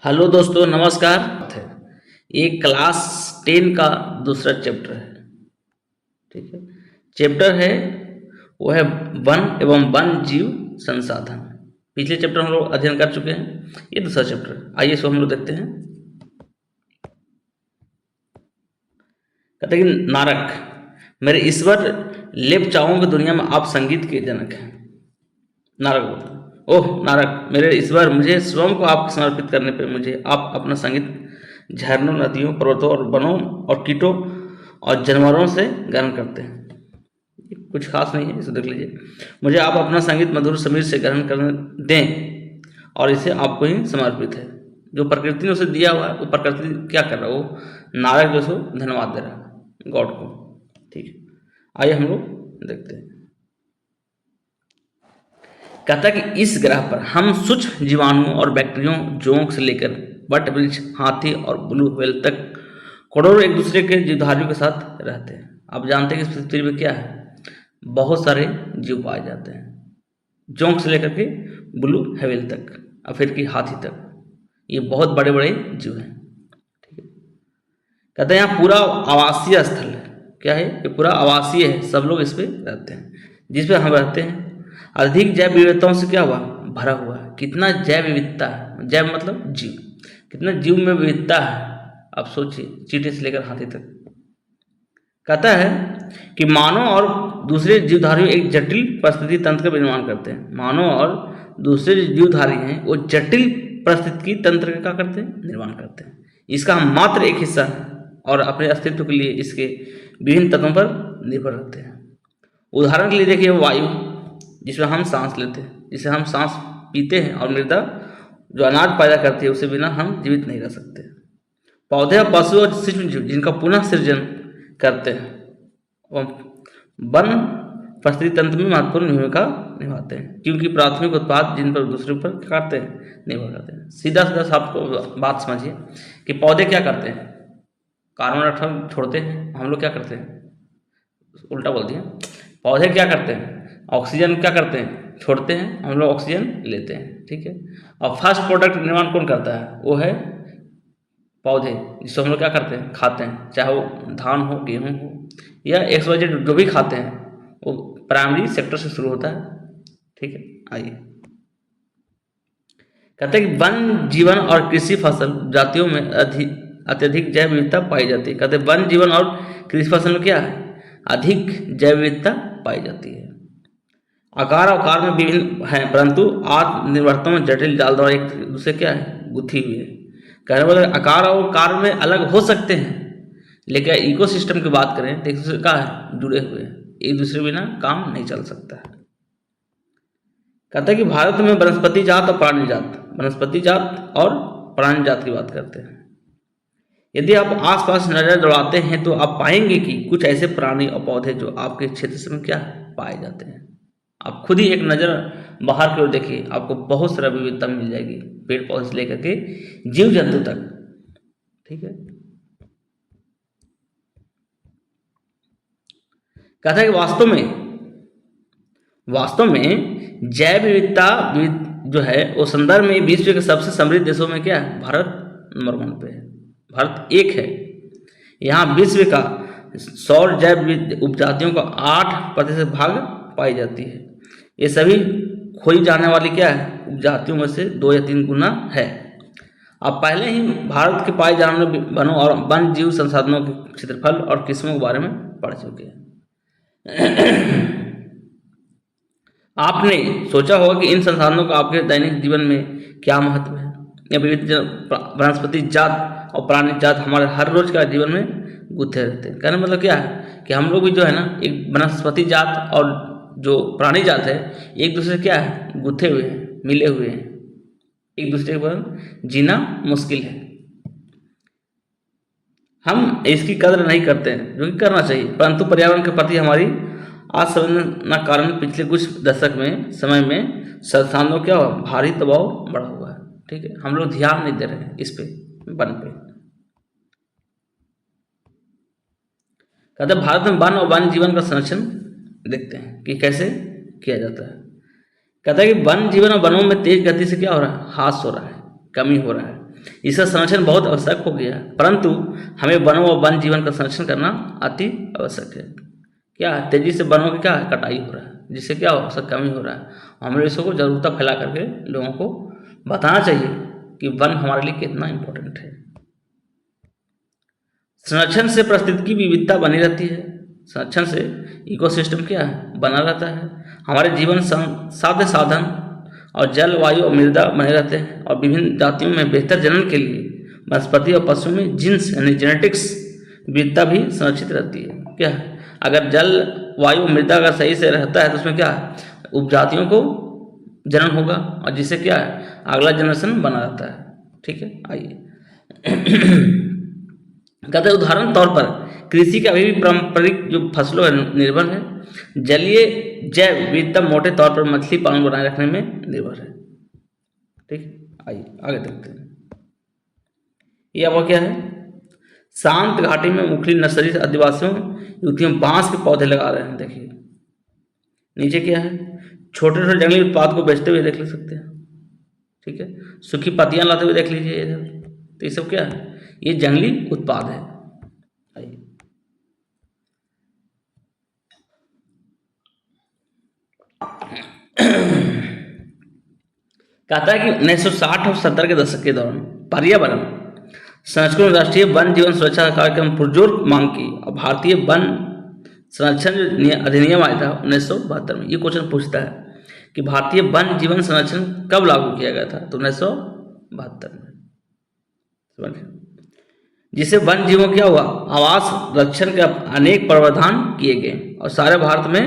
Hello दोस्तों, नमस्कार। ये क्लास 10 का दूसरा चैप्टर है। ठीक है, चैप्टर है वो है वन एवं वन जीव संसाधन। पिछले चैप्टर हम लोग अध्ययन कर चुके हैं, ये दूसरा चैप्टर है। आइए इसको हम लोग देखते हैं। कहते हैं कि नारक, मेरे ईश्वर, लेपचाओं की दुनिया में आप संगीत के जनक हैं। नारक बोलते हैं, ओह नारक, मेरे ईश्वर, मुझे स्वयं को आपको समर्पित करने पे मुझे आप अपना संगीत झरनों, नदियों, पर्वतों और वनों और कीटों और जानवरों से ग्रहण करते हैं। कुछ खास नहीं है, इसे देख लीजिए। मुझे आप अपना संगीत मधुर समीर से ग्रहण करने दें और इसे आपको ही समर्पित है। जो प्रकृति ने उसे दिया हुआ है, वो प्रकृति क्या कर रहा है, वो नारक जो सो धन्यवाद दे रहा है गॉड को। ठीक है, आइए हम लोग देखते हैं। कहता है कि इस ग्रह पर हम सूक्ष्म जीवाणुओं और बैक्टीरियों, जोंक से लेकर वट वृक्ष, हाथी और ब्लू व्हेल तक करोड़ों एक दूसरे के जीवधारियों के साथ रहते हैं। आप जानते हैं कि इस पृथ्वी में क्या है, बहुत सारे जीव पाए जाते हैं, जोंक से लेकर के ब्लू व्हेल तक और फिर की हाथी तक। ये बहुत बड़े बड़े जीव हैं। ठीक है, कहते हैं यहाँ पूरा आवासीय स्थल है। क्या है, ये पूरा आवासीय है, सब लोग इस पे रहते हैं। जिस पे हम रहते हैं अधिक जैव विविधताओं से क्या हुआ, भरा हुआ है। कितना जैव विविधता है, जैव मतलब जीव, कितना जीव में विविधता है आप सोचिए, चींटी से लेकर हाथी तक। कहता है कि मानव और दूसरे जीवधारी एक जटिल परिस्थिति तंत्र का निर्माण करते हैं। मानव और दूसरे जो जीवधारी हैं वो जटिल परिस्थिति तंत्र का क्या करते हैं, निर्माण करते हैं। इसका हम मात्र एक हिस्सा है और अपने अस्तित्व के लिए इसके विभिन्न तत्वों पर निर्भर रहते हैं। उदाहरण के लिए देखिए वायु, जिसमें हम सांस लेते हैं, जिसे हम सांस पीते हैं, और मृदा जो अनाज पैदा करती है, उसे बिना हम जीवित नहीं रह सकते। पौधे और पशु और सूक्ष्म जीव जिनका पुनः सृजन करते हैं, और वन परिस्थिति तंत्र में महत्वपूर्ण भूमिका निभाते हैं, क्योंकि प्राथमिक उत्पाद जिन पर दूसरे पर क्या करते हैं, निर्भर करते हैं। सीधा सीधा आपको बात समझिए कि पौधे क्या करते हैं, कार्बन डाइऑक्साइड छोड़ते हैं, हम लोग क्या करते हैं, उल्टा बोल दिया। पौधे क्या करते हैं, ऑक्सीजन क्या करते हैं, छोड़ते हैं, हम लोग ऑक्सीजन लेते हैं। ठीक है, और फर्स्ट प्रोडक्ट निर्माण कौन करता है, वो है पौधे, जिसको हम लोग क्या करते हैं, खाते हैं। चाहे वो धान हो, गेहूँ हो या XYZ जो भी खाते हैं, वो प्राइमरी सेक्टर से शुरू होता है। ठीक है, आइए कहते हैं कि वन जीवन और कृषि फसल जातियों में अत्यधिक जैव विविधता पाई जाती है। कहते हैं वन जीवन और कृषि फसल में क्या है, अधिक जैव विविधता पाई जाती है। आकार आकार में विभिन्न हैं, परंतु आत्मनिर्भरता में जटिल जाल द्वारा एक दूसरे क्या है, गुथी हुई है। कहने वाले आकार और कार में अलग हो सकते हैं, लेकिन इकोसिस्टम की बात करें तो एक दूसरे का है, जुड़े हुए हैं, एक दूसरे बिना काम नहीं चल सकता है। कहता है कि भारत में वनस्पति जात और प्राणी जात, वनस्पति जात और प्राणी जात की बात करते हैं। यदि आप आसपास नजर दौड़ाते हैं तो आप पाएंगे कि कुछ ऐसे प्राणी और पौधे जो आपके क्षेत्र में क्या पाए जाते हैं। आप खुद ही एक नज़र बाहर की ओर देखिए, आपको बहुत सारा विविधता मिल जाएगी, पेड़ पौधे से लेकर के जीव जंतु तक। ठीक है, कहता है कि वास्तव में जैव विविधता जो है वो संदर्भ में विश्व के सबसे समृद्ध देशों में क्या है, भारत नंबर 1 पे है। भारत एक है, यहाँ विश्व का सौर जैव उपजातियों का 8% भाग पाई जाती है। ये सभी खोई जाने वाली क्या है, उपजातियों में से 2 या 3 गुना है। आप पहले ही भारत के पाए जाने वाले वनों और वन जीव संसाधनों के क्षेत्रफल और किस्मों के बारे में पढ़ चुके हैं। आपने सोचा होगा कि इन संसाधनों का आपके दैनिक जीवन में क्या महत्व है। या विविध वनस्पति जात और प्राणी जात हमारे हर रोज का जीवन में गुथे रहते हैं। कहने मतलब क्या है कि हम लोग भी जो है ना, एक वनस्पति जात और जो प्राणी जात है, एक दूसरे क्या है, गुथे हुए हैं, मिले हुए हैं, एक दूसरे पर जीना मुश्किल है। हम इसकी कदर नहीं करते हैं, जो कि करना चाहिए, परंतु पर्यावरण के प्रति हमारी असंवेदना कारण पिछले कुछ दशक में समय में संस्थानों क्या हुआ, भारी दबाव बढ़ा हुआ है। ठीक है, हम लोग ध्यान नहीं दे रहे हैं इस पे, वन पे। कहते भारत में वन और वन जीवन का संरक्षण देखते हैं कि कैसे किया जाता है। कहता है कि वन जीवन और वनों में तेज गति से क्या हो रहा है, ह्रास हो रहा है, कमी हो रहा है। इसका संरक्षण बहुत आवश्यक हो गया है, परंतु हमें वनों और वन जीवन का संरक्षण करना अति आवश्यक है। क्या है, तेजी से वनों की क्या है, कटाई हो रहा है, जिससे क्या हो सकता कमी हो रहा है। हमें इसको जागरूकता फैला करके लोगों को बताना चाहिए कि वन हमारे लिए कितना इम्पोर्टेंट है। संरक्षण से पारिस्थितिकी विविधता बनी रहती है। संरक्षण से इकोसिस्टम क्या है, बना रहता है। हमारे जीवन साध्य साधन और जल, वायु और मृदा बने रहते हैं और विभिन्न जातियों में बेहतर जनन के लिए वनस्पति और पशुओं में जीन्स यानी जेनेटिक्स विविधता भी संरक्षित रहती है। क्या है, अगर जल, वायु, मृदा अगर सही से रहता है तो उसमें क्या है, उपजातियों को जनन होगा और जिससे क्या है, अगला जनरेशन बना रहता है। ठीक है, आइए कहते हैं उदाहरण तौर पर कृषि के अभी भी पारंपरिक जो फसलों है निर्भर है। जलीय जैव विविधता मोटे तौर पर मछली पालन बनाए रखने में निर्भर है। ठीक, आइए आगे देखते हैं। ये अब क्या है, शांत घाटी में मुखली नर्सरी से आदिवासियों युवतियों बांस के पौधे लगा रहे हैं। देखिए नीचे क्या है, छोटे छोटे जंगली उत्पाद को बेचते हुए देख ले सकते हैं। ठीक है, सूखी पत्तियां लाते हुए देख लीजिए इधर। तो ये सब क्या है, ये जंगली उत्पाद है। आइए कहता है कि 1960 और 70 के दशक के दौरान पर्यावरण संरक्षण राष्ट्रीय वन जीवन सुरक्षा कार्यक्रम पुरजोर मांग की और भारतीय वन संरक्षण जो अधिनियम आया था 1972 में। ये क्वेश्चन पूछता है कि भारतीय वन जीवन संरक्षण कब लागू किया गया था, तो 1972 में। समझिए, जिससे वन जीवों क्या हुआ, आवास रक्षण के अनेक प्रावधान किए गए और सारे भारत में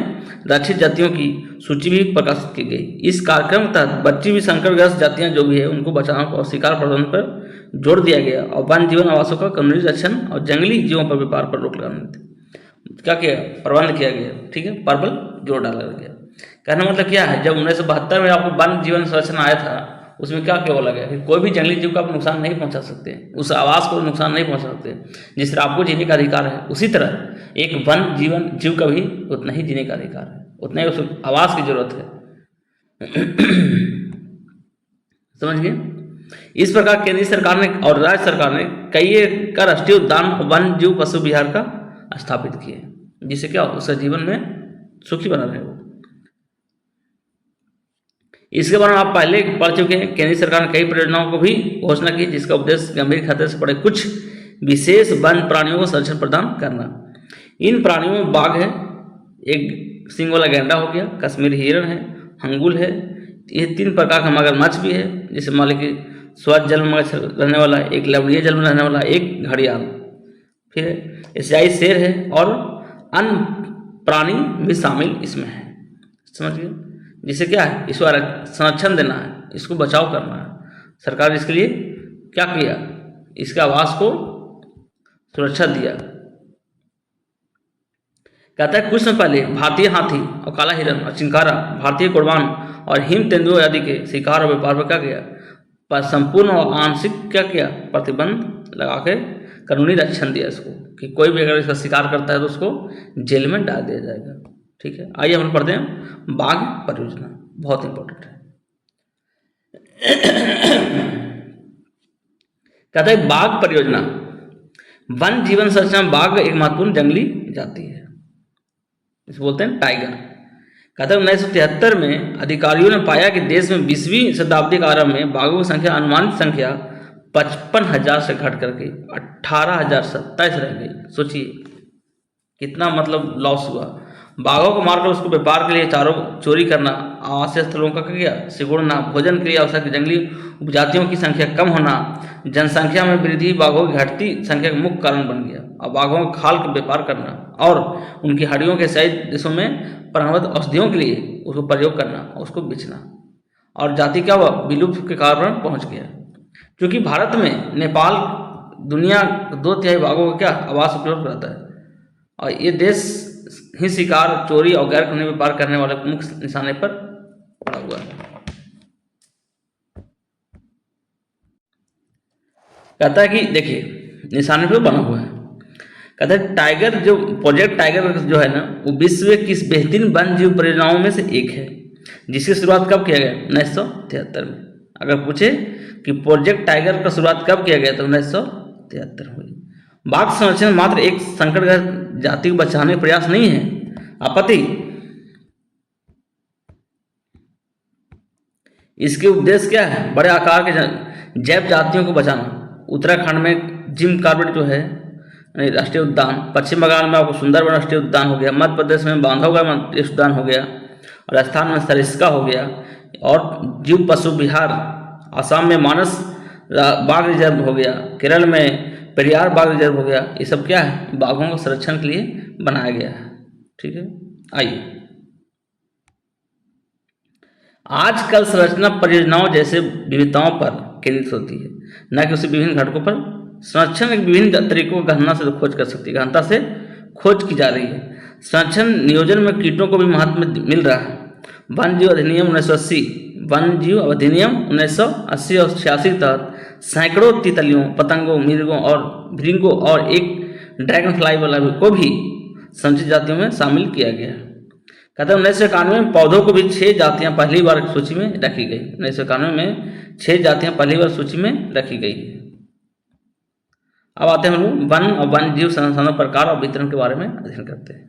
रक्षित जातियों की सूची भी प्रकाशित की गई। इस कार्यक्रम के तहत बची हुई संकटग्रस्त जातियां जो भी है उनको बचाने और शिकार प्रबंधन पर जोर दिया गया और वन जीवन आवासों का कानूनी रक्षण और जंगली जीवों पर व्यापार पर रोक लगाने क्या किया, प्रबंध किया गया। ठीक है, पर बल जोर डाला गया। कहने मतलब क्या है, जब 1972 में आपको वन जीवन संरक्षण आया था उसमें क्या क्या बोला गया कि कोई भी जंगली जीव को आप नुकसान नहीं पहुंचा सकते, उस आवास को नुकसान नहीं पहुंचा सकते, जिस तरह आपको जीने का अधिकार है उसी तरह एक वन जीवन जीव का भी उतना ही जीने का अधिकार है, उतना ही उस आवास की जरूरत है। समझ गए। इस प्रकार केंद्रीय सरकार ने और राज्य सरकार ने कई का राष्ट्रीय उद्यान वन जीव पशु विहार का स्थापित किए, जिससे क्या उसका जीवन में सुखी बना रहे। इसके बारे में आप पहले पढ़ चुके हैं। केंद्र सरकार ने कई परियोजनाओं को भी घोषणा की जिसका उद्देश्य गंभीर खतरे से पड़े कुछ विशेष वन प्राणियों को संरक्षण प्रदान करना। इन प्राणियों में बाघ है, एक सिंग वाला गैंडा हो गया, कश्मीरी हिरण है, हंगुल है, ये 3 प्रकार का मगरमच्छ भी है, जैसे मान लीजिए स्वच्छ जल में रहने वाला, एक लवणीय जल में रहने वाला, एक घड़ियाल, फिर एशियाई शेर है और अन्य प्राणी भी शामिल इसमें है। समझिए, जिसे क्या है, इसको संरक्षण देना है, इसको बचाव करना है। सरकार इसके लिए क्या किया, इसके आवास को सुरक्षा दिया। कहता है कुछ समय पहले भारतीय हाथी और काला हिरन और चिंकारा, भारतीय कुर्बान और हिम तेंदुआ आदि के शिकार और व्यापार पर क्या किया, पर संपूर्ण और आंशिक क्या किया, प्रतिबंध लगा के कानूनी रक्षण दिया इसको कि कोई भी अगर इसका शिकार करता है तो उसको जेल में डाल दिया जाएगा। ठीक है, आइए हम पढ़ते हैं बाघ परियोजना, बहुत इंपॉर्टेंट है। कहता है बाघ परियोजना, वन जीवन संरक्षण में बाघ एक महत्वपूर्ण जंगली जाति है, इसे बोलते हैं टाइगर। कहता है 1973 में अधिकारियों ने पाया कि देश में 20वीं शताब्दी के आरंभ में बाघों की संख्या अनुमानित संख्या 55,000 से घट करके 18,027 रह गई। सोचिए कितना मतलब लॉस हुआ। बाघों को मारकर उसको व्यापार के लिए चोरी करना, आवासीय स्थलों का किया सिकुड़ना, भोजन के लिए आवश्यक जंगली उपजातियों की संख्या कम होना, जनसंख्या में वृद्धि बाघों की घटती संख्या का मुख्य कारण बन गया। और बाघों के खाल का व्यापार करना और उनकी हड्डियों के सही देशों में परंपरागत औषधियों के लिए उसको प्रयोग करना, उसको बेचना, और जाति क्या हुआ, विलुप्त के कारण पहुंच गया। क्योंकि भारत में नेपाल दुनिया 2/3 बाघों का क्या आवास उपलब्ध रहता है और ये देश ही शिकार, चोरी और गैर कानूनी व्यापार करने वाले मुख्य निशाने पर पड़ा हुआ है। कहता है कि देखिए निशाने पर बना हुआ है। कहता है टाइगर जो प्रोजेक्ट टाइगर जो है ना, वो विश्व की बेहतरीन वन जीव परियोजनाओं में से एक है, जिसकी शुरुआत कब किया गया, 1973 में। अगर पूछे कि प्रोजेक्ट टाइगर का शुरुआत कब किया गया, तो 1973 हुई। बाघ संरक्षण मात्र एक संकटग्रस्त जाति को बचाने का प्रयास नहीं है, आपत्ति इसके उद्देश्य क्या है? बड़े आकार के जैव जातियों को बचाना। उत्तराखंड में जिम कॉर्बेट जो है राष्ट्रीय उद्यान, पश्चिम बंगाल में आपको सुंदरबन राष्ट्रीय उद्यान हो गया, मध्य प्रदेश में बांधवगढ़ राष्ट्रीय उद्यान हो गया, राजस्थान में सरिस्का हो गया, और जीव पशु विहार असम में मानस बाघ रिजर्व हो गया, केरल में पेरियार बाघ रिजर्व हो गया। ये सब क्या है? बाघों के संरक्षण के लिए बनाया गया है। ठीक है, आइए आजकल संरचना परियोजनाओं जैसे विविधताओं पर केंद्रित होती है, न कि उसे विभिन्न घटकों पर। संरक्षण एक विभिन्न तरीकों की गहनता से खोज की जा रही है। संरक्षण नियोजन में कीटों को भी महत्व मिल रहा है। वन जीव अधिनियम 1980, वन जीव अधिनियम 1980 और 86 के तहत सैकड़ों तितलियों, पतंगों, मिर्गों और भृंगों और एक ड्रैगन फ्लाई वाला को भी संरक्षित जातियों में शामिल किया गया है। कहते हैं 1991 में पौधों को भी 6 जातियां पहली बार सूची में रखी गई। 1991 में 6 जातियां पहली बार सूची में रखी गई। अब आते हैं हम लोग वन और वन जीव संसाधनों प्रकार और वितरण के बारे में अध्ययन करते हैं।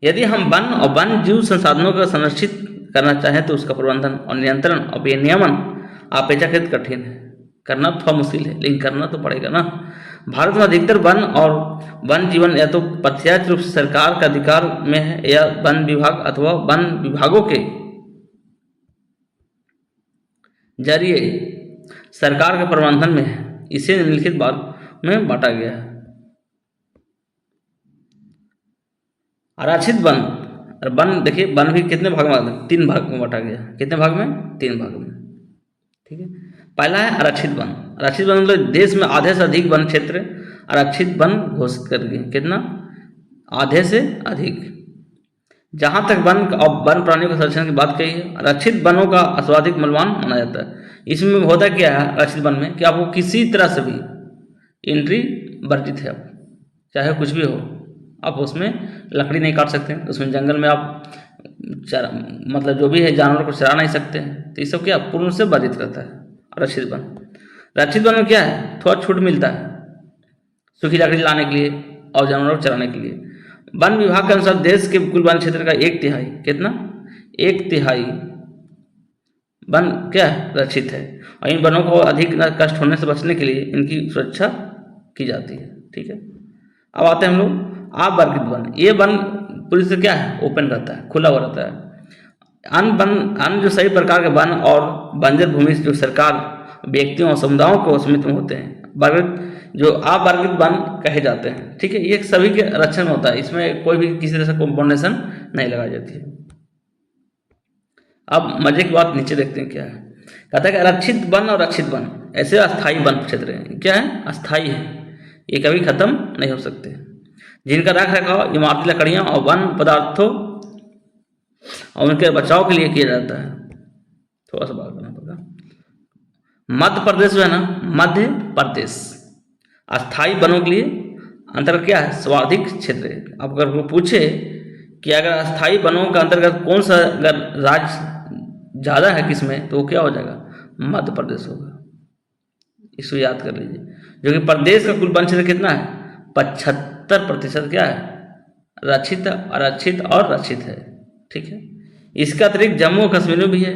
यदि हम वन और वन जीव संसाधनों को संरक्षित करना चाहें तो उसका प्रबंधन और नियंत्रण और विनियमन अपेक्षाकृत कठिन है। करना थोड़ा मुश्किल है, लेकिन करना तो पड़ेगा ना। भारत में अधिकतर वन और वन जीवन या तो प्रत्यक्ष रूप से सरकार के अधिकार में है या वन विभाग अथवा वन विभागों के जरिए सरकार के प्रबंधन में है। इसे निम्नलिखित भाग में बांटा गया है। आरक्षित वन, वन देखिए वन भी कितने भाग में? 3 भाग में बांटा गया। कितने भाग में? 3 भाग में। ठीक है, पहला है आरक्षित वन। आरक्षित वन मतलब देश में आधे से अधिक वन क्षेत्र आरक्षित वन घोषित कर दिए। कितना? आधे से अधिक। जहां तक वन और वन प्राणियों के संरक्षण की बात कही है, आरक्षित वनों का सर्वाधिक मूल्यवान माना जाता है। इसमें होता क्या है आरक्षित वन में कि आपको किसी तरह से भी एंट्री वर्जित है। चाहे कुछ भी हो, आप उसमें लकड़ी नहीं काट सकते, उसमें जंगल में आप मतलब जो भी है जानवर को चरा नहीं सकते हैं। तो ये सब क्या पूर्ण से वर्जित रहता है आरक्षित वन। आरक्षित वन में क्या है? थोड़ा छूट मिलता है सूखी लकड़ी लाने के लिए और जानवरों को चराने के लिए। वन विभाग के अनुसार देश के कुल वन क्षेत्र का 1/3, कितना? 1/3 वन क्या है? रक्षित है। और इन वनों को अधिक कष्ट होने से बचने के लिए इनकी सुरक्षा की जाती है। ठीक है, अब आते हैं हम लोग अवर्गित वन। ये वन पूरी से क्या है? ओपन रहता है, खुला हुआ रहता है। अन्य जो सभी प्रकार के वन और बंजर भूमि जो सरकार, व्यक्तियों और समुदायों को सीमित में होते हैं, जो अवर्गित वन कहे जाते हैं। ठीक है, ये सभी के रक्षण में होता है, इसमें कोई भी किसी तरह से कॉम्पोनेशन नहीं लगाई जाती है। अब मजे की बात नीचे देखते हैं क्या है। कहता है कि आरक्षित वन और रक्षित वन ऐसे अस्थायी वन क्षेत्र हैं। क्या है? अस्थायी है, ये कभी खत्म नहीं हो सकते, जिनका रख रखाव इमारती लकड़ियां और वन पदार्थों और उनके बचाव के लिए किया जाता है। थोड़ा सा बात करना पड़ेगा। मध्य प्रदेश जो है ना, मध्य प्रदेश अस्थायी वनों के लिए अंतर्गत क्या है? सर्वाधिक क्षेत्र है। अब अगर वो पूछे कि अगर अस्थायी वनों का अंतर्गत कौन सा अगर राज्य ज़्यादा है किसमें, तो वो क्या हो जाएगा? मध्य प्रदेश होगा। इसको याद कर लीजिए, जो कि प्रदेश का कुल वन क्षेत्र कितना है? 75% क्या है? रक्षित, आरक्षित और रक्षित है। ठीक है, इसका अतिरिक्त जम्मू और कश्मीर में भी है,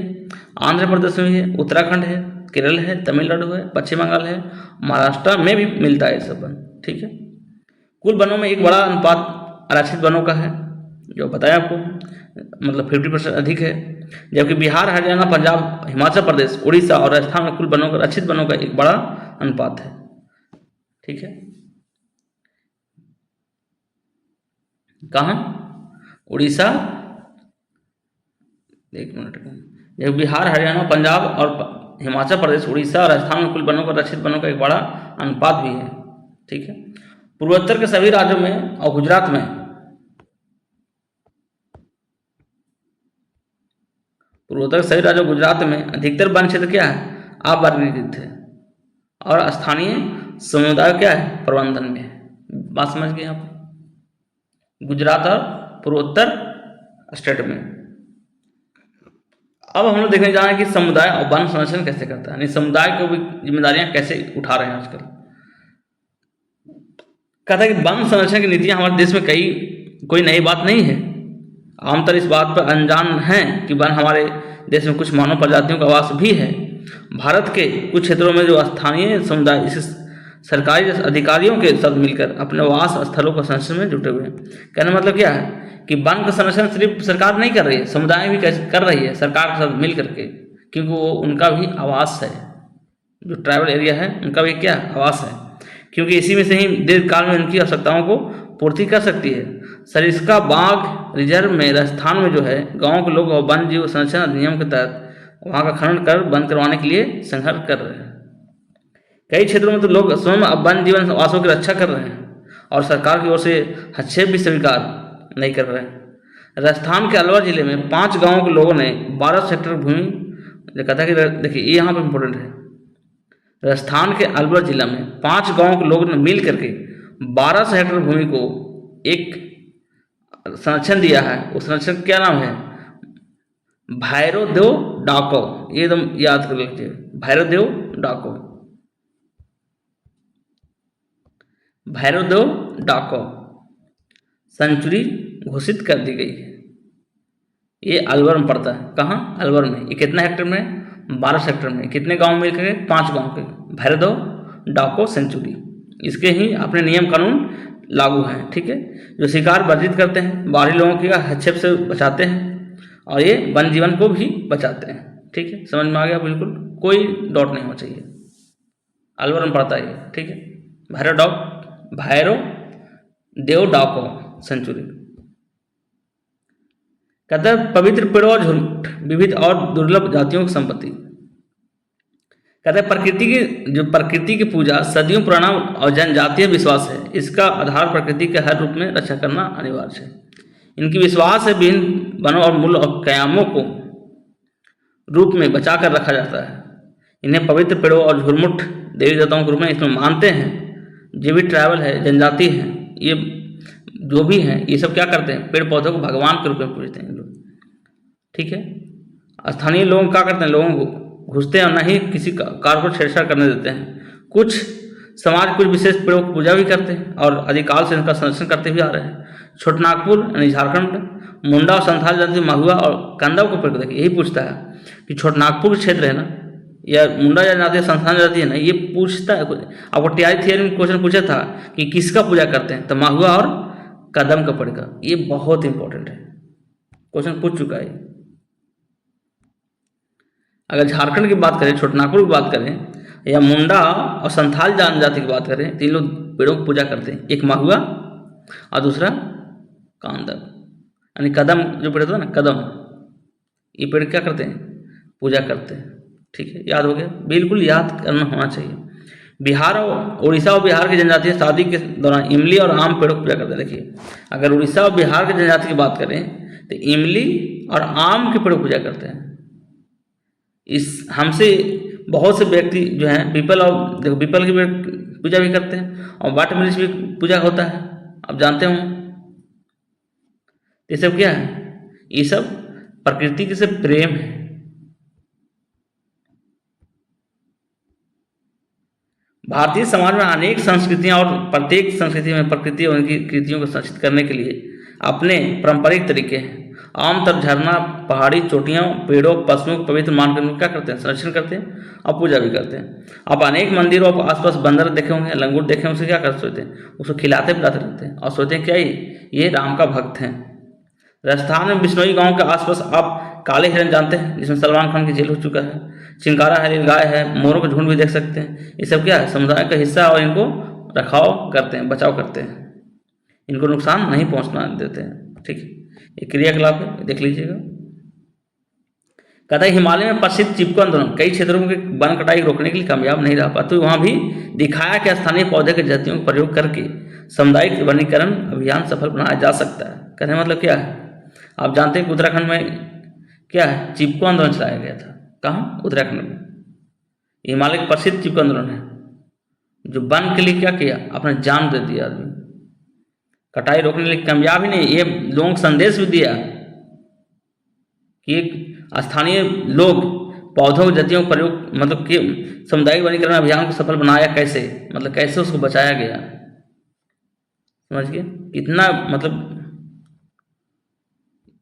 आंध्र प्रदेश में भी है, उत्तराखंड है, केरल है, तमिलनाडु है, पश्चिम बंगाल है, महाराष्ट्र में भी मिलता है सब वन। ठीक है, कुल वनों में एक बड़ा अनुपात आरक्षित वनों का है, जो बताया आपको, मतलब 50% अधिक है। जबकि बिहार, हरियाणा, पंजाब, हिमाचल प्रदेश, उड़ीसा और राजस्थान में कुल वनों का आरक्षित वनों का एक बड़ा अनुपात है। ठीक है, कहाँ? उड़ीसा, एक मिनट, जब बिहार, हरियाणा, पंजाब और हिमाचल प्रदेश, उड़ीसा और राजस्थान में कुल वनों का आरक्षित वनों का एक बड़ा अनुपात भी है। ठीक है, पूर्वोत्तर के सभी राज्यों में और गुजरात में, पूर्वोत्तर के सभी राज्यों गुजरात में अधिकतर वन क्षेत्र क्या है? अवर्गीकृत है और स्थानीय समुदाय क्या है? प्रबंधन में है। बात समझ गए आप? गुजरात और पूर्वोत्तर स्टेट में अब हम लोग देखने जा रहे हैं कि समुदाय और वन संरक्षण कैसे करता है, यानी समुदाय को भी जिम्मेदारियां कैसे उठा रहे हैं आजकल। कहता है कि वन संरक्षण की नीतियां हमारे देश में कोई नई बात नहीं है। आमतौर इस बात पर अनजान हैं कि वन हमारे देश में कुछ मानव प्रजातियों का आवास भी है। भारत के कुछ क्षेत्रों में जो स्थानीय समुदाय इस सरकारी अधिकारियों के साथ मिलकर अपने वास स्थलों का संरक्षण में जुटे हुए हैं। कहने का मतलब क्या है कि वन का संरक्षण सिर्फ सरकार नहीं कर रही है, समुदाय भी कर रही है सरकार के साथ मिल करके, क्योंकि वो उनका भी आवास है। जो ट्राइबल एरिया है उनका भी क्या आवास है, क्योंकि इसी में से ही दीर्घकाल में उनकी आवश्यकताओं को पूर्ति कर सकती है। सरिस्का बाघ रिजर्व में राजस्थान में जो है गांव के लोग वन जीव संरक्षण अधिनियम के तहत वहाँ का खनन कर बंद करवाने के लिए संघर्ष कर रहे हैं। कई क्षेत्रों में तो लोग स्वयं अब वन जीवन आवासों की रक्षा कर रहे हैं और सरकार की ओर से हस्तक्षेप भी स्वीकार नहीं कर रहे हैं। राजस्थान के अलवर जिले में 5 गांवों के लोगों ने 12 हेक्टेयर भूमि, कहता है कि देखिए ये यहाँ पर इम्पोर्टेंट है, राजस्थान के अलवर जिला में 5 गांवों के लोगों ने मिल करके 1200 हेक्टेयर भूमि को एक संरक्षण दिया है। उस संरक्षण क्या नाम है? भैरवदेव डाको। ये एकदम याद कर लीजिए, भैरवदेव डाको, भैरवदेव डाको सेंचुरी घोषित कर दी गई है। ये अलवर में पड़ता है। कहाँ? अलवर में। ये कितना हेक्टेयर में? 12 हेक्टेयर में। कितने गांव मिल के? 5 गांव के। भैरवदेव डाको सेंचुरी, इसके ही अपने नियम कानून लागू हैं। ठीक है, जो शिकार वर्जित करते हैं, बाहरी लोगों के हस्तक्षेप से बचाते हैं और ये वन जीवन को भी बचाते हैं। ठीक है, समझ में आ गया? बिल्कुल कोई डाउट नहीं होना चाहिए। अलवर में पड़ता है ये। ठीक है, भैरव देव डाको सेंचुरी। कहता है पवित्र पेड़ों और झुंड विविध और दुर्लभ जातियों की संपत्ति। कहते हैं प्रकृति की पूजा सदियों पुराना और जनजातीय विश्वास है। इसका आधार प्रकृति के हर रूप में रक्षा करना अनिवार्य है। इनकी विश्वास है विभिन्न वनों और मूल और कयामों को रूप में बचा कर रखा जाता है। इन्हें पवित्र पेड़ों और झुरमुट देवी देवताओं के रूप में इसमें मानते हैं। जो भी ट्राइबल है, जनजाति है, ये जो भी हैं, ये सब क्या करते हैं? पेड़ पौधों को भगवान के रूप में पूजते हैं लोग। ठीक है, स्थानीय लोग क्या करते हैं? लोगों को घुसते हैं और न ही किसी कार को छेड़छाड़ करने देते हैं। कुछ समाज कुछ विशेष पेड़ों की पूजा भी करते हैं और अधिकाल से इनका संरक्षण करते भी आ रहे हैं। छोटनागपुर यानी झारखंड मुंडा और संथाल जाति महुआ और कंदव को पेड़ देखिए यही पूछता है कि छोटनागपुर क्षेत्र है ना, या मुंडा जनजाति संथाल जाति है ना, ये पूछता है। आपको टीआई थियरी में क्वेश्चन पूछा था कि किसका पूजा करते हैं, तो महुआ और कदम का पेड़ का। ये बहुत इंपॉर्टेंट है, क्वेश्चन पूछ चुका है। अगर झारखंड की बात करें, छोटनागपुर की बात करें, या मुंडा और संथाल जनजाति की बात करें, 3 लोग पेड़ों की पूजा करते हैं। एक महुआ और दूसरा कांदव, यानी कदम जो पेड़ होता है ना, कदम, ये पेड़ क्या करते हैं? पूजा करते हैं। ठीक है, याद हो गया? बिल्कुल याद करना होना चाहिए। बिहार और उड़ीसा और बिहार की जनजातियाँ शादी के दौरान इमली और आम पेड़ों की पूजा करते हैं। देखिए, अगर उड़ीसा और बिहार की जनजाति की बात करें तो इमली और आम के पेड़ों की पूजा करते हैं। इस हमसे बहुत से व्यक्ति जो हैं पीपल और देखो पीपल की पूजा भी करते हैं और वाटर वृक्ष भी पूजा होता है, आप जानते हो। ये सब क्या है? ये सब प्रकृति के से प्रेम है। भारतीय समाज में अनेक संस्कृतियां और प्रत्येक संस्कृति में प्रकृति और उनकी कृतियों को संरक्षित करने के लिए अपने पारंपरिक तरीके हैं। आमतौर झरना, पहाड़ी चोटियों, पेड़ों, पशुओं को पवित्र मानकर उनका क्या करते हैं? संरक्षण करते हैं और पूजा भी करते हैं। आप अनेक मंदिरों और आसपास बंदर देखे होंगे, लंगूर देखे होंगे, उसे क्या करते सोचते हैं? उसको खिलाते पिलाते रहते हैं और सोचते हैं क्या ये राम का भक्त हैं। राजस्थान में बिश्नोई गांव के आसपास आप काले हिरन जानते हैं, जिसमें सलमान खान की जेल हो चुका है। चिंकारा है, नीलगाय है, मोरों का झुंड भी देख सकते हैं। ये सब क्या है? समुदाय का हिस्सा और इनको रखाव करते हैं, बचाव करते हैं, इनको नुकसान नहीं पहुंचना देते हैं। ठीक है, ये क्रियाकलाप है, देख लीजिएगा। कहता है हिमालय में प्रसिद्ध चिपको आंदोलन कई क्षेत्रों में वन कटाई रोकने के लिए कामयाब नहीं रहा पाता, तो वहां भी दिखाया कि स्थानीय पौधे के जातियों का प्रयोग करके सामुदायिक वनीकरण अभियान सफल बनाया जा सकता है। कहने मतलब क्या है? आप जानते हैं कि उत्तराखंड में क्या है? चिपको आंदोलन चलाया गया था। कहाँ? उत्तराखंड में। हिमालय का प्रसिद्ध चिपको आंदोलन है, जो वन के लिए क्या किया? अपना जान दे दिया आदमी। कटाई रोकने के लिए कामयाब ही नहीं, ये लोगों को संदेश भी दिया कि स्थानीय लोग पौधों की जतियों का प्रयोग मतलब कि सामुदायिक वनीकरण अभियान को सफल बनाया कैसे, मतलब कैसे उसको बचाया गया, समझ गए कितना मतलब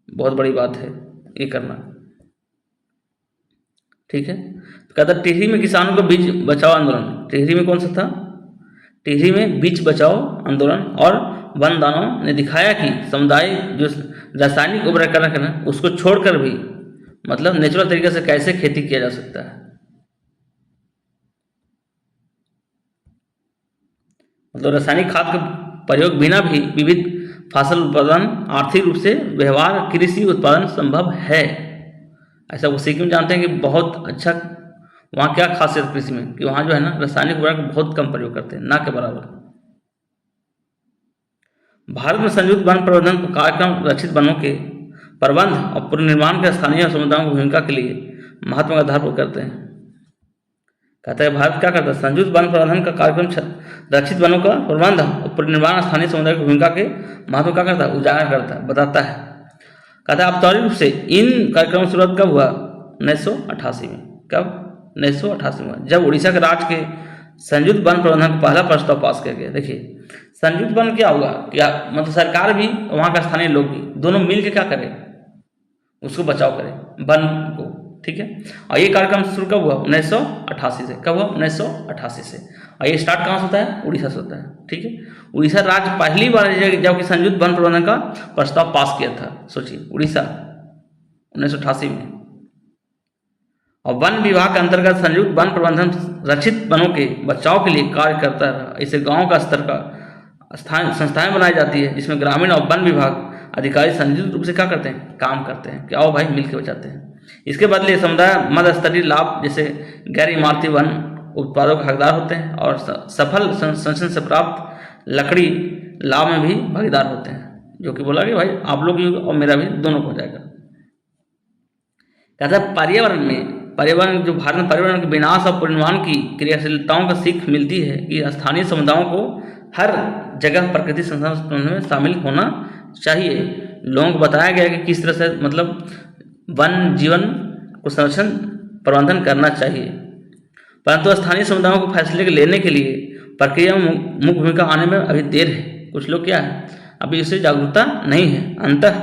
बहुत बड़ी बात है ये करना। ठीक है, तो कहता टिहरी में किसानों का बीज बचाओ आंदोलन, टिहरी में कौन सा था, टिहरी में बीज बचाओ आंदोलन और वन दानों ने दिखाया कि समुदाय जो रासायनिक उर्वरक है उसको छोड़कर भी मतलब नेचुरल तरीके से कैसे खेती किया जा सकता है। मतलब रासायनिक खाद का प्रयोग बिना भी विविध फसल उत्पादन आर्थिक रूप से व्यवहार कृषि उत्पादन संभव है। ऐसा वो सिक्किम जानते हैं कि बहुत अच्छा वहाँ क्या खासियत कृषि में कि वहाँ जो है ना रासायनिक उर्वरक बहुत कम प्रयोग करते हैं, ना के बराबर। भारत में संयुक्त वन प्रबंधन कार्यक्रम रक्षित वनों के प्रबंध और पुनर्निर्माण के स्थानीय समुदायों की भूमिका के लिए महत्व का आधार पर करते हैं। कहता है भारत क्या करता है, संयुक्त वन प्रबंधन का कार्यक्रम रक्षित वनों का प्रबंध और पुनर्निर्माण स्थानीय समुदाय की भूमिका के महत्व क्या करता है, उजागर करता है, बताता है। कहता है औपचारिक रूप से इन कार्यक्रमों की शुरुआत कब हुआ, 1988 में। कब, 1988 में, जब उड़ीसा के राज्य के संयुक्त वन प्रबंधन का पहला प्रस्ताव पास किया गया। देखिए संयुक्त वन क्या हुआ, क्या मतलब सरकार भी वहाँ का स्थानीय लोग भी दोनों मिल के क्या करें, उसको बचाव करें वन को। ठीक है, और ये कार्यक्रम शुरू कब हुआ, 1988 से। कब हुआ, 1988 से। और ये स्टार्ट कहाँ से होता है, उड़ीसा से होता है। ठीक है, उड़ीसा राज्य पहली बार जबकि संयुक्त वन प्रबंधन का प्रस्ताव पास किया था, सोचिए उड़ीसा 1988 में। और वन विभाग के अंतर्गत संयुक्त वन प्रबंधन रक्षित वनों के बचाव के लिए कार्य करता रहा। इसे गांव का स्तर का संस्थाएं बनाई जाती है जिसमें ग्रामीण और वन विभाग अधिकारी संयुक्त रूप से क्या करते हैं, काम करते हैं कि आओ भाई मिलकर बचाते हैं। इसके बदले समुदाय मध्य स्तरीय लाभ जैसे गैर इमारती वन उत्पादों के हकदार होते हैं और सफल संरक्षण से प्राप्त लकड़ी लाभ में भी भागीदार होते हैं, जो कि बोला कि भाई आप लोग भी और मेरा भी दोनों को हो जाएगा। कहता है पर्यावरण जो भारत में पर्यावरण के विनाश और पुनर्निर्माण की क्रियाशीलताओं का सीख मिलती है कि स्थानीय समुदायों को हर जगह प्रकृति संसाधन में शामिल होना चाहिए। लोगों को बताया गया कि किस तरह से मतलब वन जीवन को संरक्षण प्रबंधन करना चाहिए, परंतु स्थानीय समुदायों को फैसले लेने के लिए प्रक्रिया में मुख्य भूमिका आने में अभी देर है। कुछ लोग क्या है अभी इससे जागरूकता नहीं है, अंततः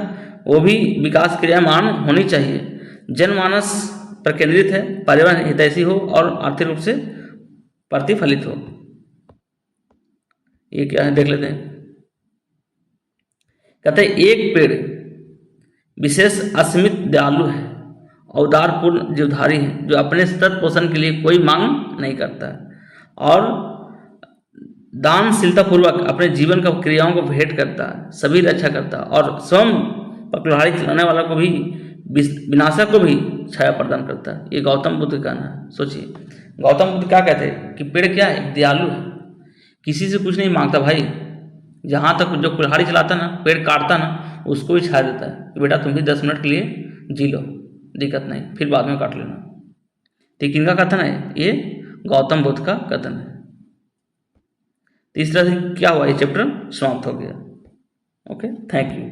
वो भी विकास क्रियामान होनी चाहिए, जनमानस पर केंद्रित है, पर्यावरण हितैषी हो और आर्थिक रूप से प्रतिफलित हो। ये क्या है देख लेते हैं। कहते हैं एक पेड़ विशेष असीमित दयालु है, औदारपूर्ण जीवधारी है, जो अपने सतत पोषण के लिए कोई मांग नहीं करता है और दानशीलता पूर्वक अपने जीवन का क्रियाओं को भेंट करता है, सभी रक्षा करता है और स्वयं पर कुल्हाड़ी चलाने वाला को भी विनाशक को भी छाया प्रदान करता है। ये गौतम बुद्ध का कहना है। सोचिए गौतम बुद्ध क्या कहते हैं कि पेड़ क्या है, दयालु है, किसी से कुछ नहीं मांगता भाई। जहाँ तक जो कुल्हाड़ी चलाता ना, पेड़ काटता ना, उसको भी छाया देता है कि बेटा तुम भी 10 मिनट के लिए जी लो, दिक्कत नहीं, फिर बाद में काट लेना। तो किनका कथन है, ये गौतम बुद्ध का कथन है। तो इस तरह से क्या हुआ, ये चैप्टर समाप्त हो गया। Okay, thank you.